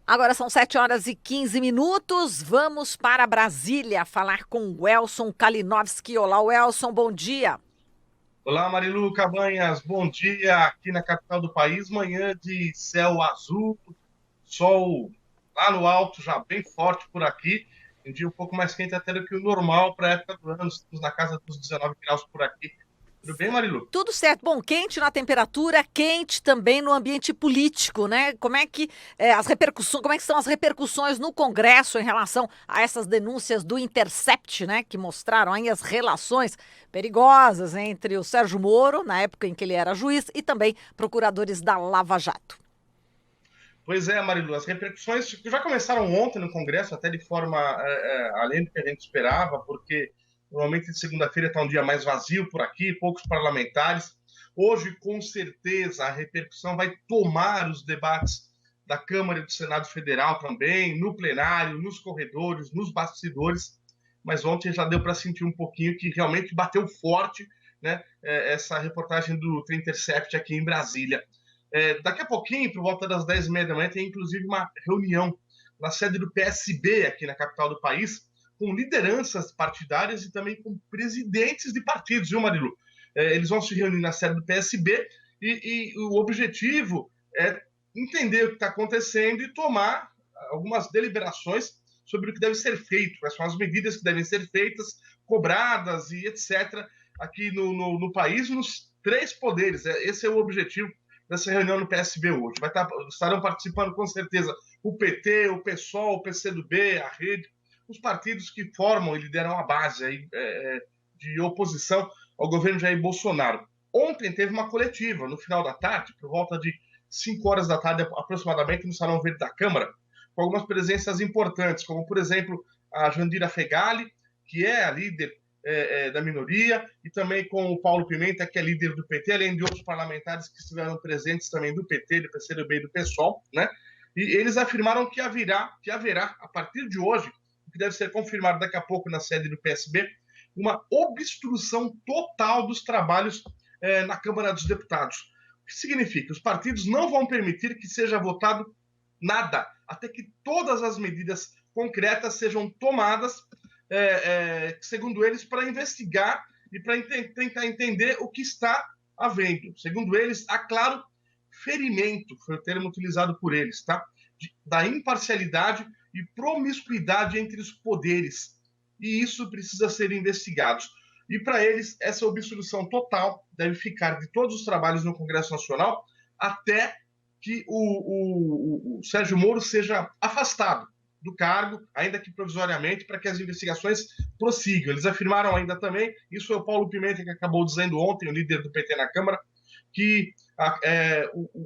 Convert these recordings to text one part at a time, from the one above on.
Agora são 7h15. Vamos para Brasília falar com o Elson Kalinowski. Olá, Elson, bom dia. Olá, Marilu Cabanhas, bom dia aqui na capital do país. Manhã de céu azul, sol lá no alto, já bem forte por aqui. Um dia um pouco mais quente até do que o normal para a época do ano. Estamos na casa dos 19 graus por aqui. Tudo bem, Marilu? Tudo certo. Bom, quente na temperatura, quente também no ambiente político, né? Como é que as repercussões, como é que são as repercussões no Congresso em relação a essas denúncias do Intercept, né? Que mostraram aí as relações perigosas entre o Sérgio Moro, na época em que ele era juiz, e também procuradores da Lava Jato. Pois é, Marilu, as repercussões já começaram ontem no Congresso, até de forma além do que a gente esperava, porque normalmente de segunda-feira está um dia mais vazio por aqui, poucos parlamentares. Hoje, com certeza, a repercussão vai tomar os debates da Câmara e do Senado Federal também, no plenário, nos corredores, nos bastidores. Mas ontem já deu para sentir um pouquinho que realmente bateu forte, né, essa reportagem do Intercept aqui em Brasília. Daqui a pouquinho, por volta das 10h30 da manhã, tem inclusive uma reunião na sede do PSB, aqui na capital do país, com lideranças partidárias e também com presidentes de partidos, viu, Marilu? Eles vão se reunir na sede do PSB e o objetivo é entender o que está acontecendo e tomar algumas deliberações sobre o que deve ser feito, quais são as medidas que devem ser feitas, cobradas e etc. aqui no país, nos três poderes. Esse é o objetivo dessa reunião no PSB hoje. Estarão participando com certeza o PT, o PSOL, o PCdoB, a Rede, os partidos que formam e lideram a base aí, de oposição ao governo Jair Bolsonaro. Ontem teve uma coletiva, no final da tarde, por volta de 5 horas da tarde aproximadamente, no Salão Verde da Câmara, com algumas presenças importantes, como, por exemplo, a Jandira Fegali, que é a líder da minoria, e também com o Paulo Pimenta, que é líder do PT, além de outros parlamentares que estiveram presentes também do PT, do PCdoB e do PSOL, né? E eles afirmaram que haverá, a partir de hoje, o que deve ser confirmado daqui a pouco na sede do PSB, uma obstrução total dos trabalhos na Câmara dos Deputados. O que significa? Os partidos não vão permitir que seja votado nada, até que todas as medidas concretas sejam tomadas, segundo eles, para investigar e para tentar entender o que está havendo. Segundo eles, há claro ferimento, foi o termo utilizado por eles, tá? Da imparcialidade e promiscuidade entre os poderes. E isso precisa ser investigado. E para eles, essa obstrução total deve ficar de todos os trabalhos no Congresso Nacional até que o Sérgio Moro seja afastado do cargo, ainda que provisoriamente, para que as investigações prossigam. Eles afirmaram ainda também, isso foi o Paulo Pimenta que acabou dizendo ontem, o líder do PT na Câmara, que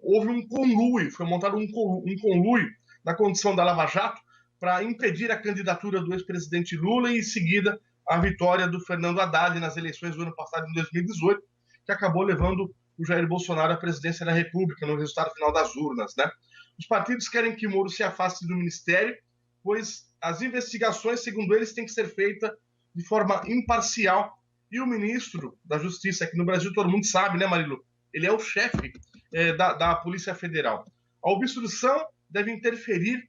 houve um conluio, foi montado um conluio na condição da Lava Jato para impedir a candidatura do ex-presidente Lula e, em seguida, a vitória do Fernando Haddad nas eleições do ano passado, em 2018, que acabou levando o Jair Bolsonaro à presidência da República no resultado final das urnas, né? Os partidos querem que Moro se afaste do ministério, pois as investigações, segundo eles, têm que ser feitas de forma imparcial. E o ministro da Justiça, aqui no Brasil, todo mundo sabe, né, Marilu? Ele é o chefe da Polícia Federal. A obstrução deve interferir,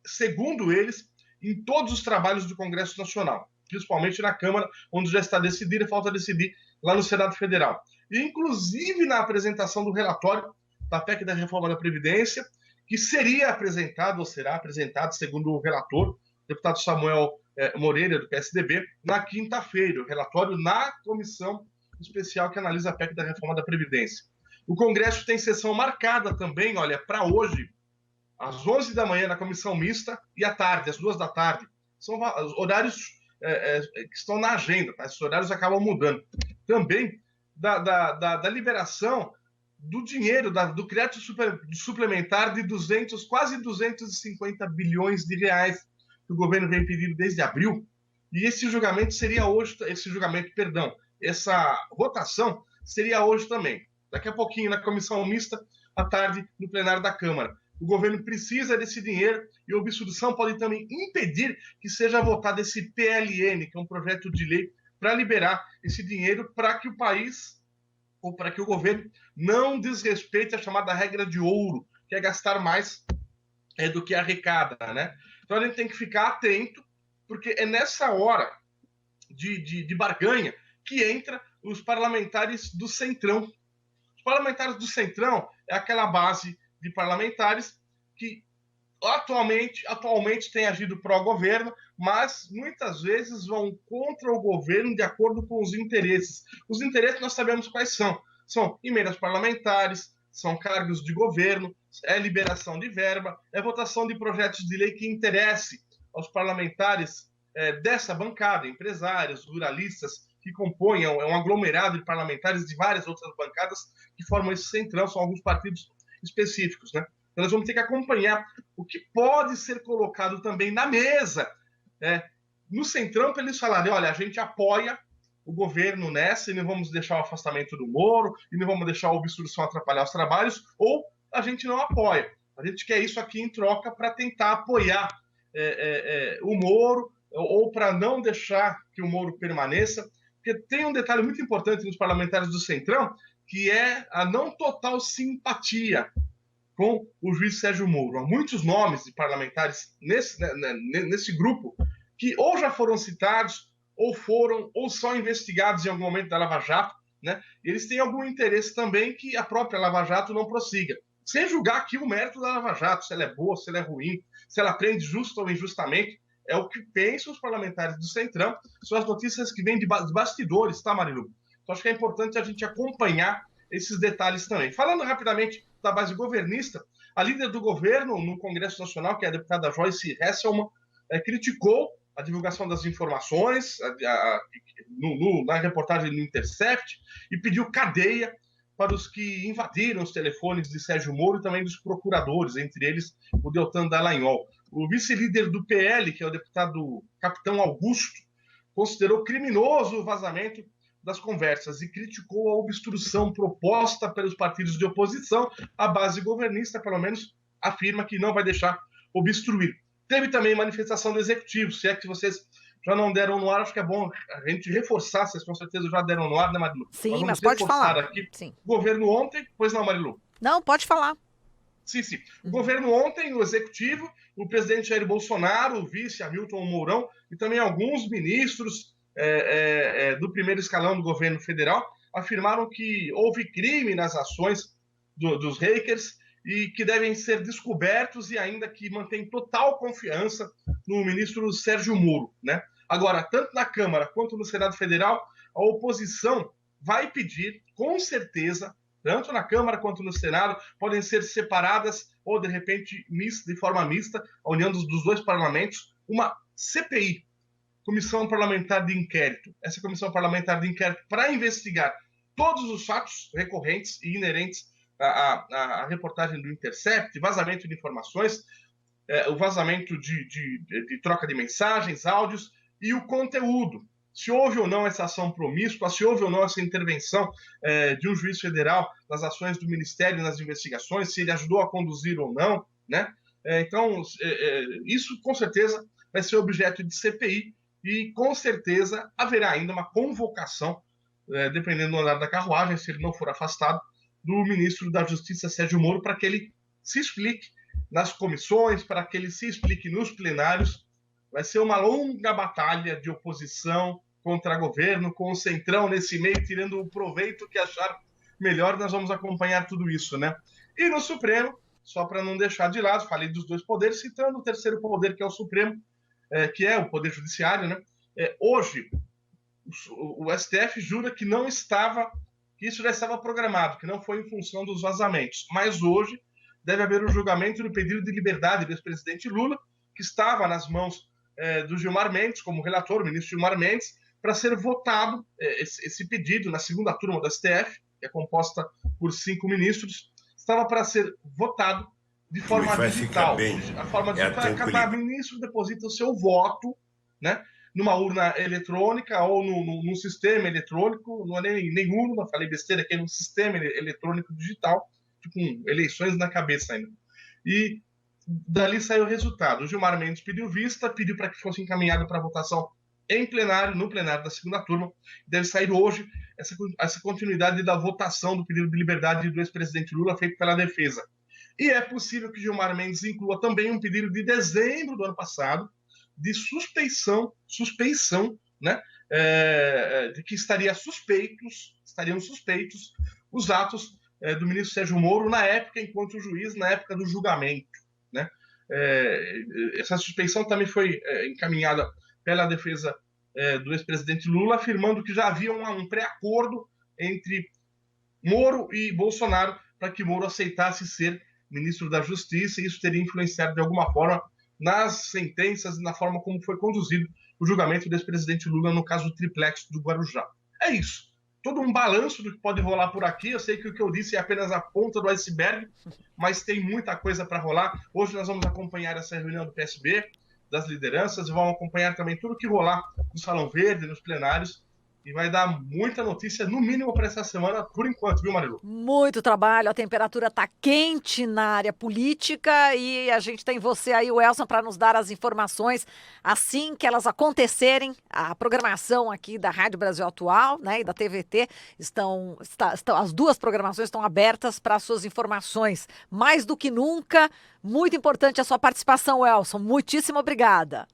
segundo eles, em todos os trabalhos do Congresso Nacional, principalmente na Câmara, onde já está decidido e falta decidir lá no Senado Federal. E, inclusive, na apresentação do relatório da PEC da Reforma da Previdência, que seria apresentado, ou será apresentado, segundo o relator, o deputado Samuel Moreira, do PSDB, na quinta-feira, o relatório na comissão especial que analisa a PEC da Reforma da Previdência. O Congresso tem sessão marcada também, olha, para hoje, às 11 da manhã, na comissão mista, e à tarde, às 2 da tarde. São horários que estão na agenda, tá? Esses horários acabam mudando. Também da liberação do dinheiro, do crédito suplementar de quase 250 bilhões de reais que o governo vem pedindo desde abril. E esse julgamento seria hoje, essa votação seria hoje também. Daqui a pouquinho, na comissão mista, à tarde, no plenário da Câmara. O governo precisa desse dinheiro e a obstrução pode também impedir que seja votado esse PLN, que é um projeto de lei para liberar esse dinheiro para que o país, ou para que o governo, não desrespeite a chamada regra de ouro, que é gastar mais do que arrecada, né? Então a gente tem que ficar atento, porque é nessa hora de barganha que entra os parlamentares do Centrão. Os parlamentares do Centrão é aquela base de parlamentares que atualmente tem agido pró-governo, mas muitas vezes vão contra o governo de acordo com os interesses. Os interesses nós sabemos quais são. São emendas parlamentares, são cargos de governo, é liberação de verba, é votação de projetos de lei que interesse aos parlamentares dessa bancada, empresários, ruralistas, que compõem um aglomerado de parlamentares de várias outras bancadas que formam esse centrão, são alguns partidos específicos, né? Então nós vamos ter que acompanhar o que pode ser colocado também na mesa, no Centrão, para eles falarem, olha, a gente apoia o governo nessa e não vamos deixar o afastamento do Moro e não vamos deixar a obstrução atrapalhar os trabalhos, ou a gente não apoia. A gente quer isso aqui em troca para tentar apoiar o Moro ou para não deixar que o Moro permaneça. Porque tem um detalhe muito importante nos parlamentares do Centrão, que é a não total simpatia com o juiz Sérgio Moro. Há muitos nomes de parlamentares nesse grupo que ou já foram citados, ou são investigados em algum momento da Lava Jato, né? Eles têm algum interesse também que a própria Lava Jato não prossiga. Sem julgar aqui o mérito da Lava Jato, se ela é boa, se ela é ruim, se ela prende justo ou injustamente, é o que pensam os parlamentares do Centrão, são as notícias que vêm de bastidores, tá, Marilu? Então acho que é importante a gente acompanhar esses detalhes também. Falando rapidamente da base governista, a líder do governo no Congresso Nacional, que é a deputada Joyce Hasselmann, criticou a divulgação das informações na reportagem do Intercept e pediu cadeia para os que invadiram os telefones de Sérgio Moro e também dos procuradores, entre eles o Deltan Dallagnol. O vice-líder do PL, que é o deputado Capitão Augusto, considerou criminoso o vazamento das conversas e criticou a obstrução proposta pelos partidos de oposição. A base governista, pelo menos, afirma que não vai deixar obstruir. Teve também manifestação do Executivo, se é que vocês já não deram no ar, acho que é bom a gente reforçar, vocês com certeza já deram no ar, né, Marilu? Sim, mas pode falar. Aqui. Sim. O governo ontem, pois não, Marilu? Não, pode falar. Sim. O governo ontem, o Executivo, o presidente Jair Bolsonaro, o vice Hamilton Mourão e também alguns ministros do primeiro escalão do governo federal afirmaram que houve crime nas ações dos hackers e que devem ser descobertos e ainda que mantém total confiança no ministro Sérgio Moro, né? Agora, tanto na Câmara quanto no Senado Federal, a oposição vai pedir, com certeza, tanto na Câmara quanto no Senado, podem ser separadas ou, de repente, de forma mista, a união dos dois parlamentos, uma CPI, Comissão Parlamentar de Inquérito. Essa Comissão Parlamentar de Inquérito para investigar todos os fatos recorrentes e inerentes à reportagem do Intercept, vazamento de informações, o vazamento de troca de mensagens, áudios e o conteúdo. Se houve ou não essa ação promíscua, se houve ou não essa intervenção de um juiz federal nas ações do Ministério nas investigações, se ele ajudou a conduzir ou não, né? Então, isso com certeza vai ser objeto de CPI e com certeza haverá ainda uma convocação, dependendo do andar da carruagem, se ele não for afastado, do ministro da Justiça, Sérgio Moro, para que ele se explique nas comissões, para que ele se explique nos plenários. Vai ser uma longa batalha de oposição contra governo, com o Centrão nesse meio, tirando o proveito que achar melhor. Nós vamos acompanhar tudo isso, né? E no Supremo, só para não deixar de lado, falei dos dois poderes, citando o terceiro poder, que é o Supremo, que é o Poder Judiciário, né? Hoje, o STF jura que não estava, que isso já estava programado, que não foi em função dos vazamentos. Mas hoje deve haver um julgamento do pedido de liberdade do ex-presidente Lula, que estava nas mãos do Gilmar Mendes, como relator, o ministro Gilmar Mendes, para ser votado esse pedido na segunda turma do STF, que é composta por 5 ministros, estava para ser votado de forma digital. A forma digital é cada ministro deposita o seu voto, né, numa urna eletrônica ou num sistema eletrônico, não é nem urna, falei besteira, aqui é num sistema eletrônico digital, com eleições na cabeça ainda. E dali saiu o resultado. O Gilmar Mendes pediu vista, pediu para que fosse encaminhado para votação em plenário, no plenário da segunda turma. Deve sair hoje essa continuidade da votação do pedido de liberdade do ex-presidente Lula feito pela defesa. E é possível que Gilmar Mendes inclua também um pedido de dezembro do ano passado de suspeição, né, de que estariam suspeitos os atos do ministro Sérgio Moro na época, enquanto juiz, na época do julgamento, né? Essa suspeição também foi encaminhada pela defesa do ex-presidente Lula, afirmando que já havia um pré-acordo entre Moro e Bolsonaro para que Moro aceitasse ser ministro da Justiça, e isso teria influenciado de alguma forma nas sentenças e na forma como foi conduzido o julgamento do ex-presidente Lula no caso do triplex do Guarujá. É isso. Todo um balanço do que pode rolar por aqui. Eu sei que o que eu disse é apenas a ponta do iceberg, mas tem muita coisa para rolar. Hoje nós vamos acompanhar essa reunião do PSB, das lideranças, e vamos acompanhar também tudo que rolar no Salão Verde, nos plenários, e vai dar muita notícia, no mínimo para essa semana, por enquanto, viu, Marilu? Muito trabalho, a temperatura está quente na área política e a gente tem você aí, o Elson, para nos dar as informações assim que elas acontecerem. A programação aqui da Rádio Brasil Atual, né, e da TVT, as duas programações estão abertas para as suas informações. Mais do que nunca, muito importante a sua participação, Elson. Muitíssimo obrigada.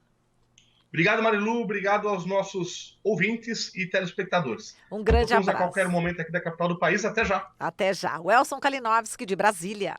Obrigado, Marilu. Obrigado aos nossos ouvintes e telespectadores. Um grande Voltamos abraço. a qualquer momento aqui da capital do país. Até já. Até já. O Elson Kalinowski, de Brasília.